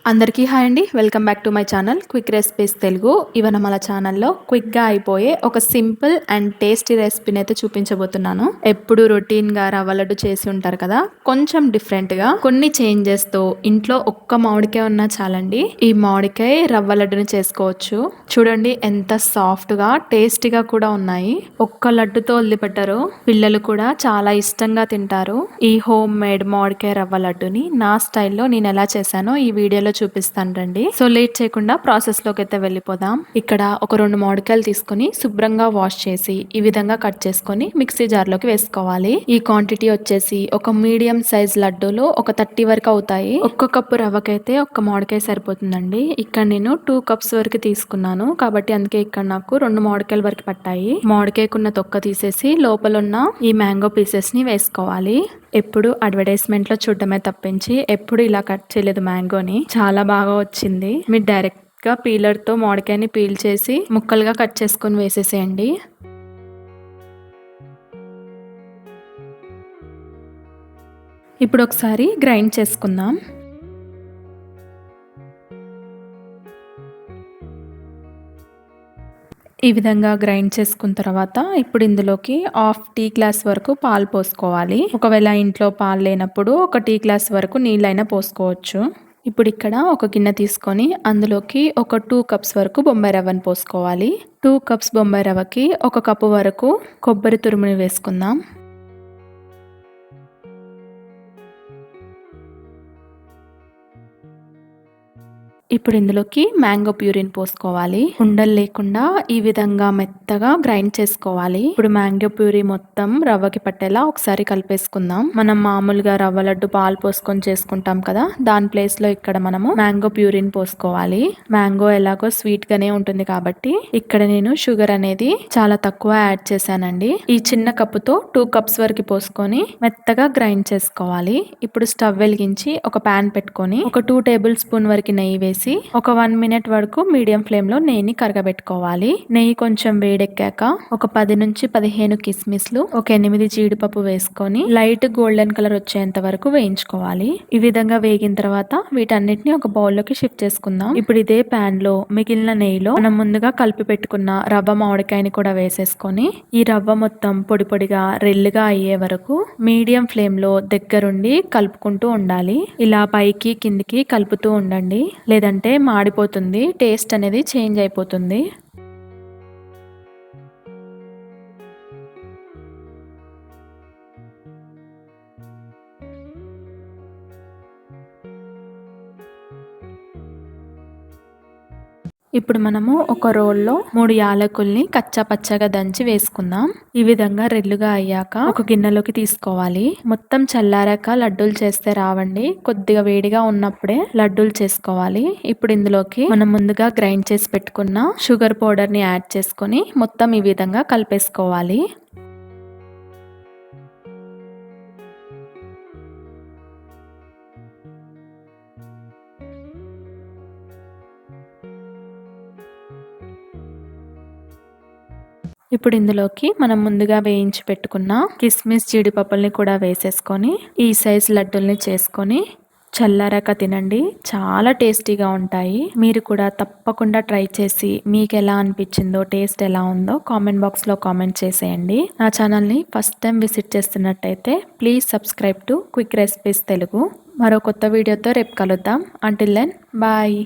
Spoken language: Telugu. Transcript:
అందరికీ హాయ్ అండి. Welcome back to my channel quick recipes Telugu. ఇవాళ మన ఛానల్లో క్విక్గా అయిపోయే ఒక సింపుల్ అండ్ టేస్టీ రెసిపీని అయితే చూపించబోతున్నాను. ఎప్పుడు రొటీన్గా రవ్వ లడ్డు చేసి ఉంటారు కదా, కొంచెం డిఫరెంట్గా కొన్ని చేంజెస్తో ఇంట్లో ఒక్క మామిడికాయ ఉన్నా చాలండి, ఈ మామిడికాయ రవ్వ లడ్డుని చేసుకోవచ్చు. చూడండి ఎంత సాఫ్ట్గా టేస్టీగా కూడా ఉన్నాయి. ఒక్క లడ్డుతో వదిలిపెట్టారు, పిల్లలు కూడా చాలా ఇష్టంగా తింటారు. ఈ హోమ్ మేడ్ మామిడికాయ రవ్వ లడ్డుని నా స్టైల్లో నేను ఎలా చేశానో ఈ వీడియోలో చూపిస్తాను రండి. సో లేట్ చేయకుండా ప్రాసెస్ లోకి అయితే వెళ్ళిపోదాం. ఇక్కడ ఒక 2 మామిడికాయలు తీసుకుని శుభ్రంగా వాష్ చేసి ఈ విధంగా కట్ చేసుకొని మిక్సీ జార్ లోకి వేసుకోవాలి. ఈ క్వాంటిటీ వచ్చేసి ఒక మీడియం సైజ్ లడ్డూలు ఒక 30 వరకు అవుతాయి. ఒక్క కప్పు రవ్వకైతే ఒక్క మామిడికాయ సరిపోతుందండి. ఇక్కడ నేను 2 కప్స్ వరకు తీసుకున్నాను కాబట్టి అందుకే ఇక్కడ నాకు 2 మామిడికాయల వరకు పట్టాయి. మామిడికాయకున్న తొక్క తీసేసి లోపల ఉన్న ఈ మ్యాంగో పీసెస్ ని వేసుకోవాలి. ఎప్పుడు అడ్వర్టైజ్మెంట్ లో చూడటమే తప్పించి ఎప్పుడు ఇలా కట్ చేయలేదు. మ్యాంగోని చాలా బాగా వచ్చింది. మీరు డైరెక్ట్ గా పీలర్ తో మామిడికాయని పీల్ చేసి ముక్కలుగా కట్ చేసుకొని వేసేసేయండి. ఇప్పుడు ఒకసారి గ్రైండ్ చేసుకుందాం. ఈ విధంగా గ్రైండ్ చేసుకున్న తర్వాత ఇప్పుడు ఇందులోకి 1/2 టీ గ్లాస్ వరకు పాలు పోసుకోవాలి. ఒకవేళ ఇంట్లో పాలు లేనప్పుడు 1 టీ గ్లాస్ వరకు నీళ్ళైనా పోసుకోవచ్చు. ఇప్పుడు ఇక్కడ ఒక గిన్నె తీసుకొని అందులోకి ఒక 2 కప్స్ వరకు బొంబాయి రవ్వను పోసుకోవాలి. 2 కప్స్ బొంబాయి రవ్వకి 1 కప్పు వరకు కొబ్బరి తురుముని వేసుకుందాం. ఇప్పుడు ఇందులోకి మ్యాంగో ప్యూరీని పోసుకోవాలి. ఉండలు లేకుండా ఈ విధంగా మెత్తగా గ్రైండ్ చేసుకోవాలి. ఇప్పుడు మ్యాంగో ప్యూరీ మొత్తం రవ్వకి పట్టేలా ఒకసారి కలిపేసుకుందాం. మనం మామూలుగా రవ్వ లడ్డు పాలు పోసుకొని చేసుకుంటాం కదా, దాని ప్లేస్ లో ఇక్కడ మనము మ్యాంగో ప్యూరీని పోసుకోవాలి. మ్యాంగో ఎలాగో స్వీట్ గానే ఉంటుంది కాబట్టి ఇక్కడ నేను షుగర్ అనేది చాలా తక్కువ యాడ్ చేశానండి. ఈ చిన్న కప్పుతో 2 కప్స్ వరకు పోసుకొని మెత్తగా గ్రైండ్ చేసుకోవాలి. ఇప్పుడు స్టవ్ వెలిగించి ఒక పాన్ పెట్టుకొని ఒక 2 టేబుల్ స్పూన్ వరకు నెయ్యి వేసి ఒక 1 మినిట్ వరకు మీడియం ఫ్లేమ్ లో నెయ్యిని కరగబెట్టుకోవాలి. నెయ్యి కొంచెం వేడెక్కాక ఒక 10 నుంచి 15 కిస్మిస్లు, ఒక 8 జీడిపప్పు వేసుకొని లైట్ గోల్డెన్ కలర్ వచ్చేంత వరకు వేయించుకోవాలి. ఈ విధంగా వేగిన తర్వాత వీటన్నిటిని ఒక బౌల్ లోకి షిఫ్ట్ చేసుకుందాం. ఇప్పుడు ఇదే పాన్ లో మిగిలిన నెయ్యిలో మనం ముందుగా కలిపి పెట్టుకున్న రవ్వ మామిడికాయని కూడా వేసేసుకొని ఈ రవ్వ మొత్తం పొడి పొడిగా రెల్లుగా అయ్యే వరకు మీడియం ఫ్లేమ్ లో దగ్గరుండి కలుపుకుంటూ ఉండాలి. ఇలా పైకి కిందికి కలుపుతూ ఉండండి, లేదంటే మాడిపోతుంది, టేస్ట్ అనేది చేంజ్ అయిపోతుంది. ఇప్పుడు మనము ఒక రోల్లో 3 యాలకుల్ని కచ్చా పచ్చగా దంచి వేసుకుందాం. ఈ విధంగా రెల్లుగా అయ్యాక ఒక గిన్నెలోకి తీసుకోవాలి. మొత్తం చల్లారాక లడ్డూలు చేస్తే రావండి, కొద్దిగా వేడిగా ఉన్నప్పుడే లడ్డూలు చేసుకోవాలి. ఇప్పుడు ఇందులోకి మనం ముందుగా గ్రైండ్ చేసి పెట్టుకున్న షుగర్ పౌడర్ ని యాడ్ చేసుకొని మొత్తం ఈ విధంగా కలిపేసుకోవాలి. ఇప్పుడు ఇందులోకి మనం ముందుగా వేయించి పెట్టుకున్న కిస్మిస్ జీడిపప్పుల్ని కూడా వేసేసుకొని ఈ సైజ్ లడ్డూల్ని చేసుకొని చల్లారాక తినండి, చాలా టేస్టీగా ఉంటాయి. మీరు కూడా తప్పకుండా ట్రై చేసి మీకు ఎలా అనిపించిందో, టేస్ట్ ఎలా ఉందో కామెంట్ బాక్స్ లో కామెంట్ చేసేయండి. నా ఛానల్ని ఫస్ట్ టైం విజిట్ చేస్తున్నట్టయితే please subscribe to quick recipes Telugu. మరో కొత్త వీడియోతో రేపు కలుద్దాం. Until then bye.